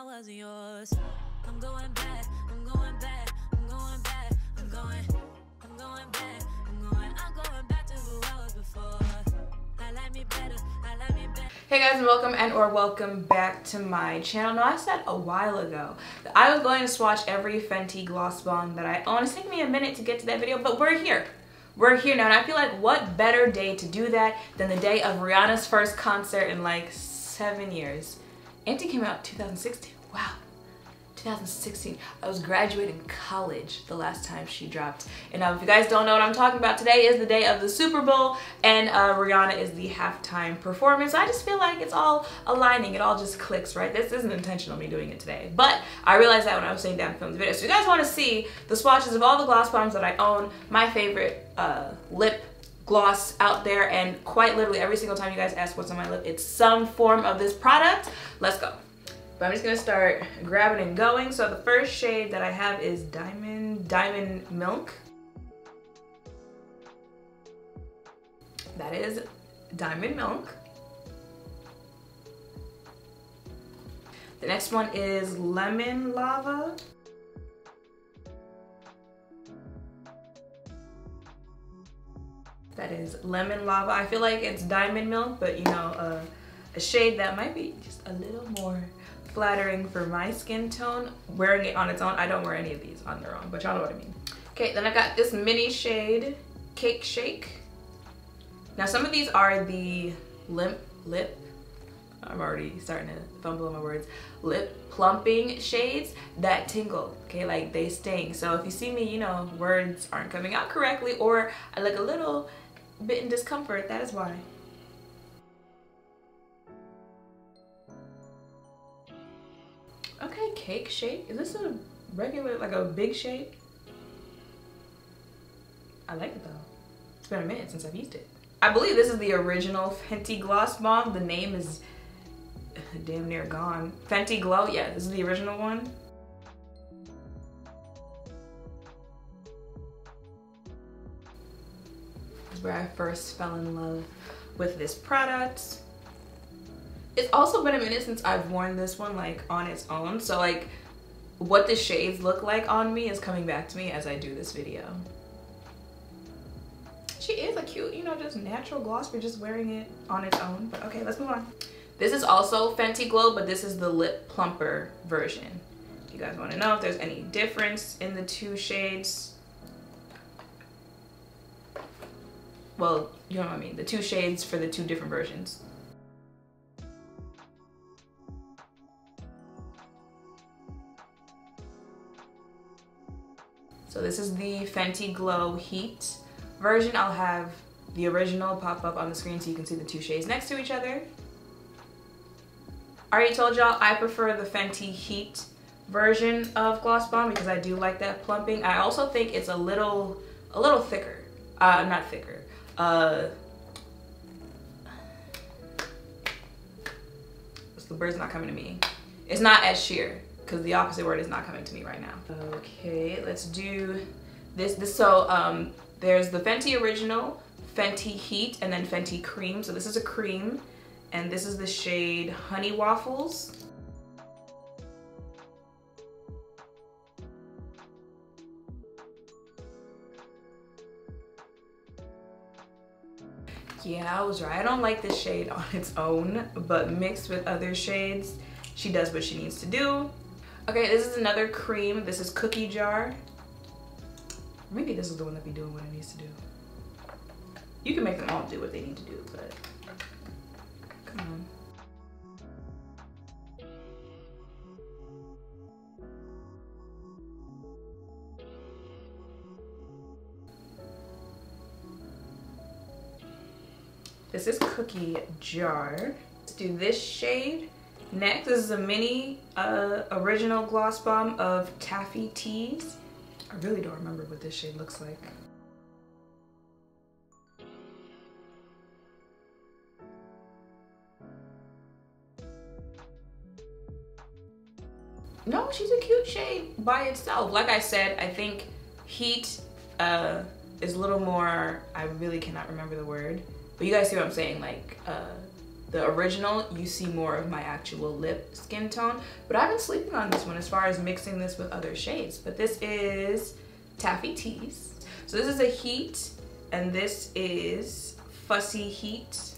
I wasn't yours. I'm going back, I'm going back, I'm going back, I'm going back, I'm going back to who I was before. I like me better, I like me better. Hey guys, and welcome back to my channel. Now, I said a while ago that I was going to swatch every Fenty gloss bomb that I own. It's taking me a minute to get to that video, but we're here. We're here now, and I feel like what better day to do that than the day of Rihanna's first concert in like 7 years. Empty came out 2016. Wow. 2016. I was graduating college the last time she dropped. And if you guys don't know what I'm talking about, today is the day of the Super Bowl, and Rihanna is the halftime performance. I just feel like it's all aligning. It all just clicks, right? This isn't intentional, me doing it today. But I realized that when I was sitting down to film the video. So you guys want to see the swatches of all the gloss bombs that I own, my favorite lip gloss out there, and quite literally every single time you guys ask what's on my lip, it's some form of this product. Let's go. But I'm just gonna start grabbing and going. So the first shade that I have is Diamond Milk. That is Diamond Milk. The next one is Lemon Lava. That is Lemon Lava. I feel like it's Diamond Milk, but you know, a shade that might be just a little more flattering for my skin tone. Wearing it on its own, I don't wear any of these on their own, but y'all know what I mean. Okay, then I got this mini shade, Cake Shake. Now some of these are the lip, I'm already starting to fumble on my words, lip plumping shades that tingle, okay, like they sting. So if you see me, you know, words aren't coming out correctly, or I look a little bit in discomfort, that is why. Okay, Cake Shake. Is this a regular, like a big shade? I like it though. It's been a minute since I've used it. I believe this is the original Fenty Gloss Bomb. The name is damn near gone. Fenty Glow, yeah, this is the original one. This is where I first fell in love with this product. It's also been a minute since I've worn this one like on its own, so like what the shades look like on me is coming back to me as I do this video. She is a cute, you know, just natural gloss for just wearing it on its own, but okay, let's move on. This is also Fenty Glow, but this is the lip plumper version. If you guys want to know if there's any difference in the two shades. Well, you know what I mean, the two shades for the two different versions. So this is the Fenty Glow Heat version. I'll have the original pop up on the screen so you can see the two shades next to each other. I already told y'all I prefer the Fenty Heat version of Gloss Bomb because I do like that plumping. I also think it's a little thicker. Not thicker. The bird's not coming to me. It's not as sheer, because the opposite word is not coming to me right now. Okay, let's do this. So there's the Fenty Original, Fenty Heat, and then Fenty Cream. So this is a cream, and this is the shade Honey Waffles. Yeah, I was right. I don't like this shade on its own, but mixed with other shades, she does what she needs to do. Okay, this is another cream. This is Cookie Jar. Maybe this is the one that be doing what it needs to do. You can make them all do what they need to do, but come on. This is Cookie Jar. Let's do this shade. Next, this is a mini original gloss bomb of Taffy Teas. I really don't remember what this shade looks like. No, she's a cute shade by itself. Like I said, I think Heat is a little more, I really cannot remember the word, but you guys see what I'm saying, like the original, you see more of my actual lip skin tone. But I've been sleeping on this one as far as mixing this with other shades. But this is Taffy Teas. So this is a Heat, and this is Fussy Heat.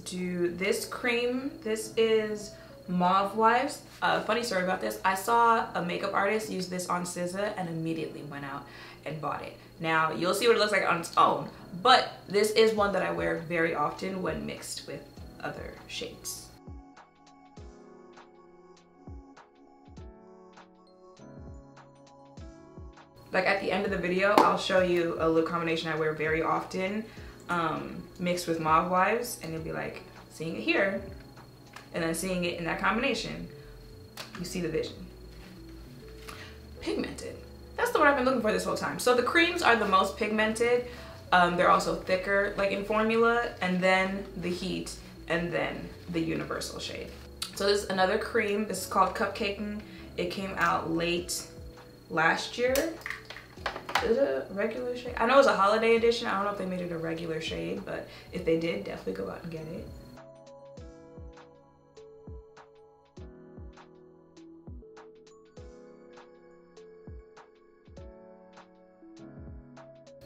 Do this cream. This is Mauve Wives. Funny story about this. I saw a makeup artist use this on SZA and immediately went out and bought it. Now you'll see what it looks like on its own, but this is one that I wear very often when mixed with other shades. Like at the end of the video, I'll show you a lip combination I wear very often, mixed with Mauve Wives, and you'll be like, seeing it here, and then seeing it in that combination, you see the vision. Pigmented. That's the word I've been looking for this whole time. So the creams are the most pigmented. They're also thicker, like in formula, and then the Heat, and then the universal shade. So this is another cream. This is called Cupcaking. It came out late last year. Is it a regular shade? I know it was a holiday edition. I don't know if they made it a regular shade, but if they did, definitely go out and get it.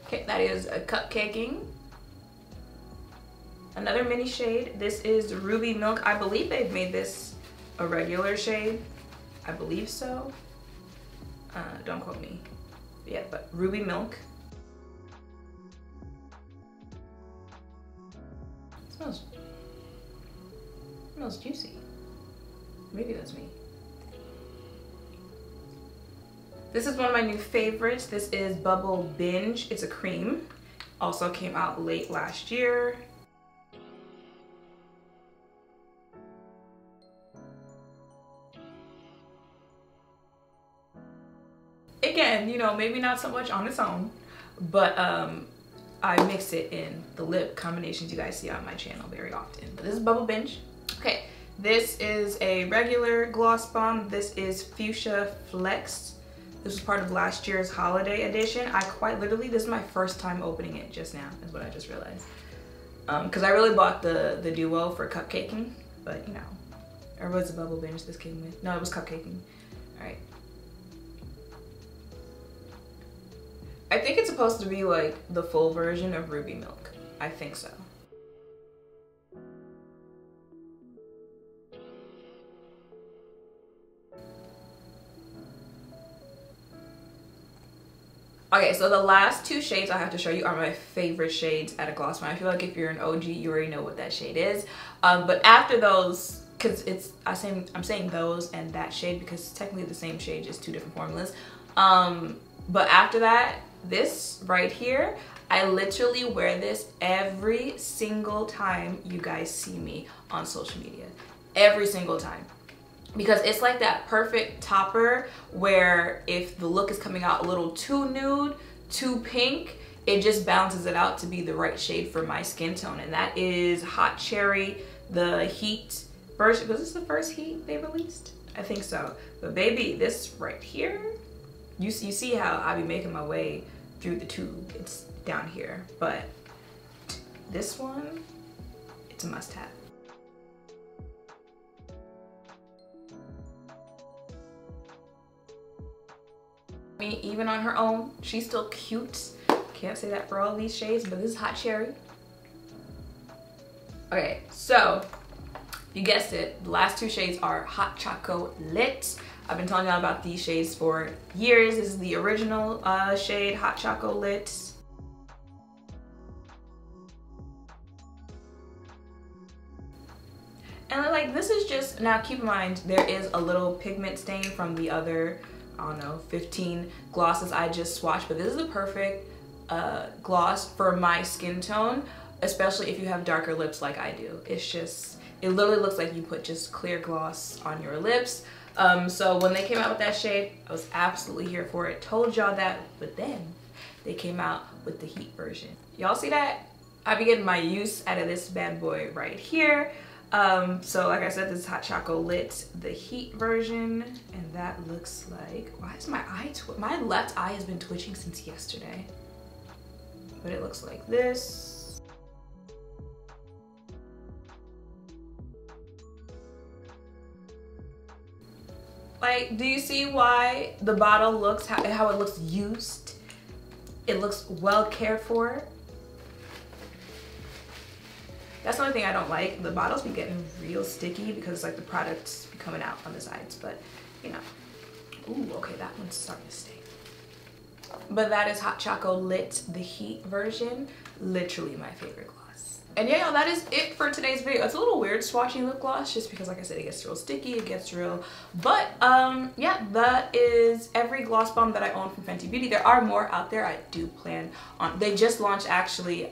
Okay, that is a Cupcaking. Another mini shade. This is Ruby Milk. I believe they've made this a regular shade. I believe so. Don't quote me. Yeah, but Ruby Milk. It smells juicy. Maybe that's me. This is one of my new favorites. This is Bubble Binge. It's a cream. Also came out late last year. Again, you know, maybe not so much on its own, but I mix it in the lip combinations you guys see on my channel very often. But this is Bubble Binge. Okay, this is a regular gloss bomb. This is Fuchsia Flex. This was part of last year's holiday edition. I quite literally, this is my first time opening it just now, is what I just realized. Because I really bought the duo for Cupcaking, but you know, or was it Bubble Binge this came with? No, it was Cupcaking. All right. I think it's supposed to be like the full version of Ruby Milk. I think so. Okay, so the last two shades I have to show you are my favorite shades at a gloss bomb. I feel like if you're an OG, you already know what that shade is. But after those, because I'm saying those and that shade because it's technically the same shade, just two different formulas. But after that, this right here, I literally wear this every single time you guys see me on social media. Every single time. Because it's like that perfect topper where if the look is coming out a little too nude, too pink, it just balances it out to be the right shade for my skin tone. And that is Hot Cherry, the Heat version. Was this the first Heat they released? I think so. But baby, this right here, you see how I be making my way through the tube. It's down here, but this one, it's a must-have. I mean, even on her own, she's still cute. Can't say that for all these shades, but this is Hot Cherry. Okay, so you guessed it, the last two shades are Hot Choco Lit. I've been telling y'all about these shades for years. This is the original shade, Hot Choco Lit. And like, this is just, now keep in mind, there is a little pigment stain from the other, I don't know, 15 glosses I just swatched, but this is the perfect gloss for my skin tone, especially if you have darker lips like I do. It's just, it literally looks like you put just clear gloss on your lips. So when they came out with that shade, I was absolutely here for it. Told y'all that, but then they came out with the Heat version. Y'all see that? I be getting my use out of this bad boy right here. So like I said, this is Hot Choco Lit, the Heat version, and that looks like, why is my eye my left eye has been twitching since yesterday, but it looks like this. Like, do you see why the bottle looks how it looks used? It looks well cared for. That's the only thing I don't like. The bottles be getting real sticky because like the products be coming out on the sides, but you know. Ooh, okay, that one's starting to stay. But that is Hot Choco Lit, the Heat version. Literally my favorite gloss. And yeah, y'all, that is it for today's video. It's a little weird swatching lip gloss just because like I said, it gets real sticky, it gets real, but yeah, that is every gloss bomb that I own from Fenty Beauty. There are more out there. I do plan on, they just launched actually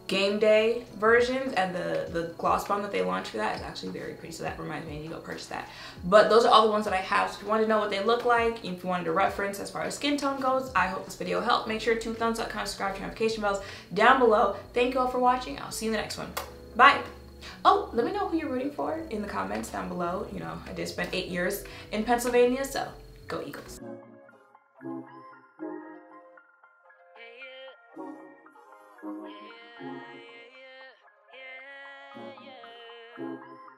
game day versions, and the gloss bomb that they launched for that is actually very pretty, so that reminds me to go purchase that. But those are all the ones that I have, so if you want to know what they look like, if you wanted a reference as far as skin tone goes, I hope this video helped. Make sure to thumbs up, comment, subscribe, turn notification bells down below. Thank you all for watching. I'll see you in the next one. Bye. Oh, let me know who you're rooting for in the comments down below. You know, I did spend 8 years in Pennsylvania, so go Eagles.